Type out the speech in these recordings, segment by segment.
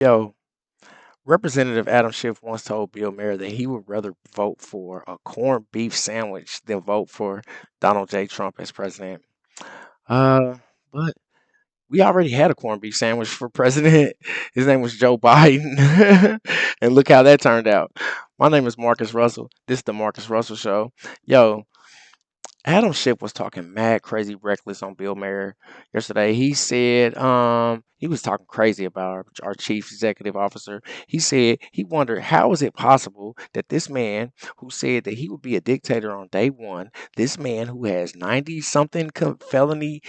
Yo, Representative Adam Schiff once told Bill Maher that he would rather vote for a corned beef sandwich than vote for Donald J. Trump as president. Uh, but we already had a corned beef sandwich for president. His name was Joe Biden. And look how that turned out. My name is Marcus Russell. This is the Marcus Russell Show. Yo, Adam Schiff was talking mad crazy reckless on Bill Maher yesterday. He said he was talking crazy about our chief executive officer. He said he wondered how is it possible that this man who said that he would be a dictator on day one, this man who has 90 something felony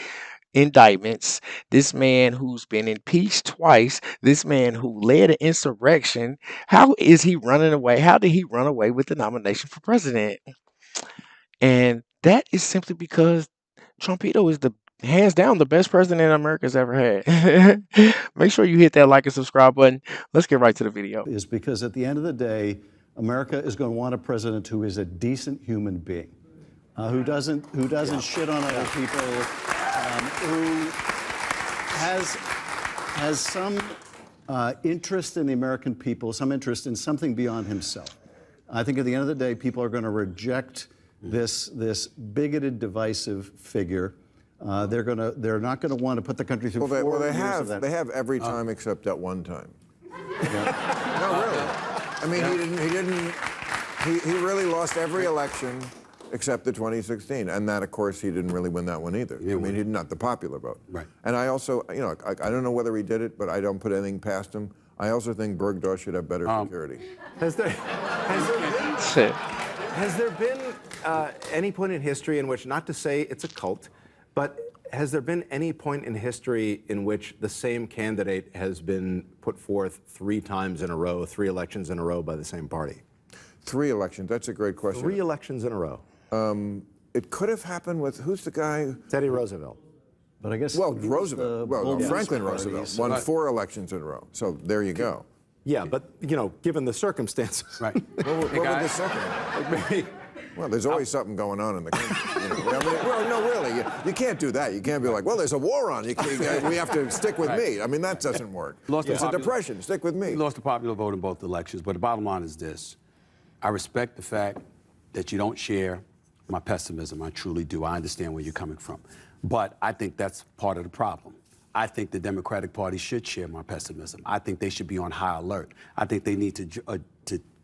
indictments, this man who's been impeached twice, this man who led an insurrection, how is he running away? How did he run away with the nomination for president? And that is simply because Trumpito is the hands down the best president America's ever had. Make sure you hit that like and subscribe button. Let's get right to the video. Is because at the end of the day, America is going to want a president who is a decent human being, who doesn't shit on other people, who has some interest in the American people, some interest in something beyond himself. I think at the end of the day, people are going to reject this bigoted, divisive figure. They're not going to want to put the country through. Well, they years of have. that. They have every time except at one time. No, really. I mean, he really lost every election except the 2016, and that, of course, he didn't really win that one either. I mean, he did not the popular vote. Right. And I also, I don't know whether he did it, but I don't put anything past him. I also think Bergdorf should have better security. Has there been any point in history in which, not to say it's a cult, but has there been any point in history in which the same candidate has been put forth 3 times in a row, 3 elections in a row by the same party? 3 elections, that's a great question. 3 elections in a row. It could have happened with, who's the guy? Teddy Roosevelt. But I guess Roosevelt. Well, no, Franklin Roosevelt won 4 elections in a row. So there you go. Yeah, but, given the circumstances. Right. What would the second? Maybe. Well, there's always something going on in the country. Well, no, really, you can't do that. You can't be like, well, there's a war on. We have to stick with me. I mean, that doesn't work. It's a depression. Stick with me. He lost the popular vote in both elections, but the bottom line is this. I respect the fact that you don't share my pessimism. I truly do. I understand where you're coming from. But I think that's part of the problem. I think the Democratic Party should share my pessimism. I think they should be on high alert. I think they need to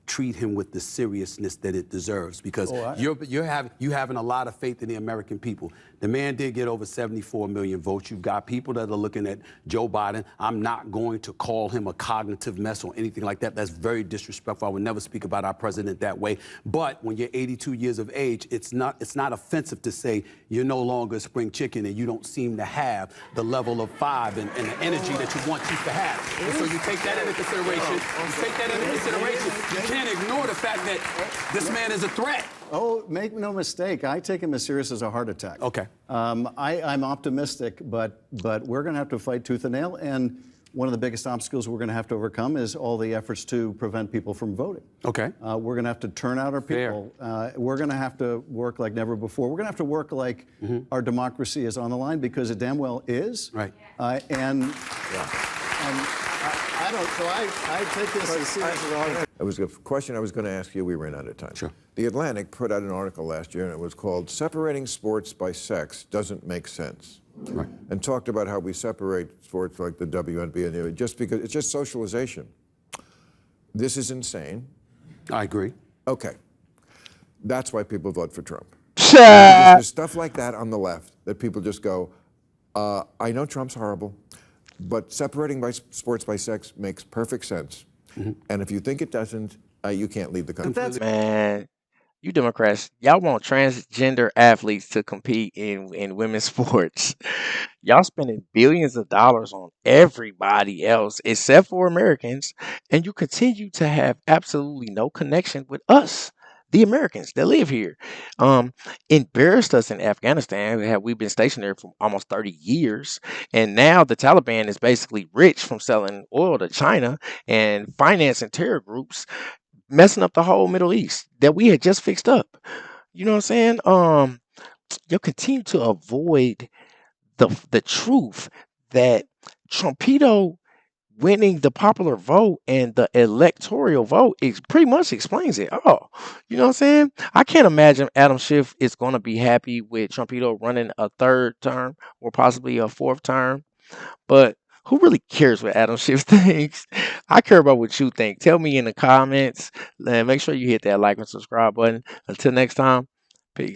treat him with the seriousness that it deserves, because you having a lot of faith in the American people. The man did get over 74 million votes. You've got people that are looking at Joe Biden. I'm not going to call him a cognitive mess or anything like that. That's very disrespectful. I would never speak about our president that way. But when you're 82 years of age, it's not offensive to say you're no longer a spring chicken and you don't seem to have the level of 5 and the energy that you once used to have. And so you take that into consideration. You can't ignore the fact that this man is a threat. Oh, make no mistake. I take him as serious as a heart attack. Okay. I'm optimistic, but we're going to have to fight tooth and nail. And one of the biggest obstacles we're going to have to overcome is all the efforts to prevent people from voting. Okay. We're going to have to turn out our people. We're going to have to work like never before. We're going to have to work like our democracy is on the line, because it damn well is. Right. I take this as serious as a heart attack. It was a question I was going to ask you. We ran out of time. Sure. The Atlantic put out an article last year, and it was called "Separating Sports by Sex Doesn't Make Sense." Right. And talked about how we separate sports like the WNBA and the just because it's just socialization. This is insane. I agree. Okay. That's why people vote for Trump. There's stuff like that on the left that people just go, I know Trump's horrible, but separating by sports by sex makes perfect sense. And if you think it doesn't, you can't leave the country. Man, you Democrats, y'all want transgender athletes to compete in women's sports. Y'all spending billions of dollars on everybody else except for Americans, and you continue to have absolutely no connection with us, the Americans that live here. Embarrassed us in Afghanistan. We've been stationed there for almost 30 years, and now the Taliban is basically rich from selling oil to China and financing terror groups, messing up the whole Middle East that we had just fixed up. You know what I'm saying? You'll continue to avoid the truth that Trumpito winning the popular vote and the electoral vote pretty much explains it. Oh, you know what I'm saying? I can't imagine Adam Schiff is going to be happy with Trumpito running a third term or possibly a fourth term. But who really cares what Adam Schiff thinks? I care about what you think. Tell me in the comments and make sure you hit that like and subscribe button. Until next time,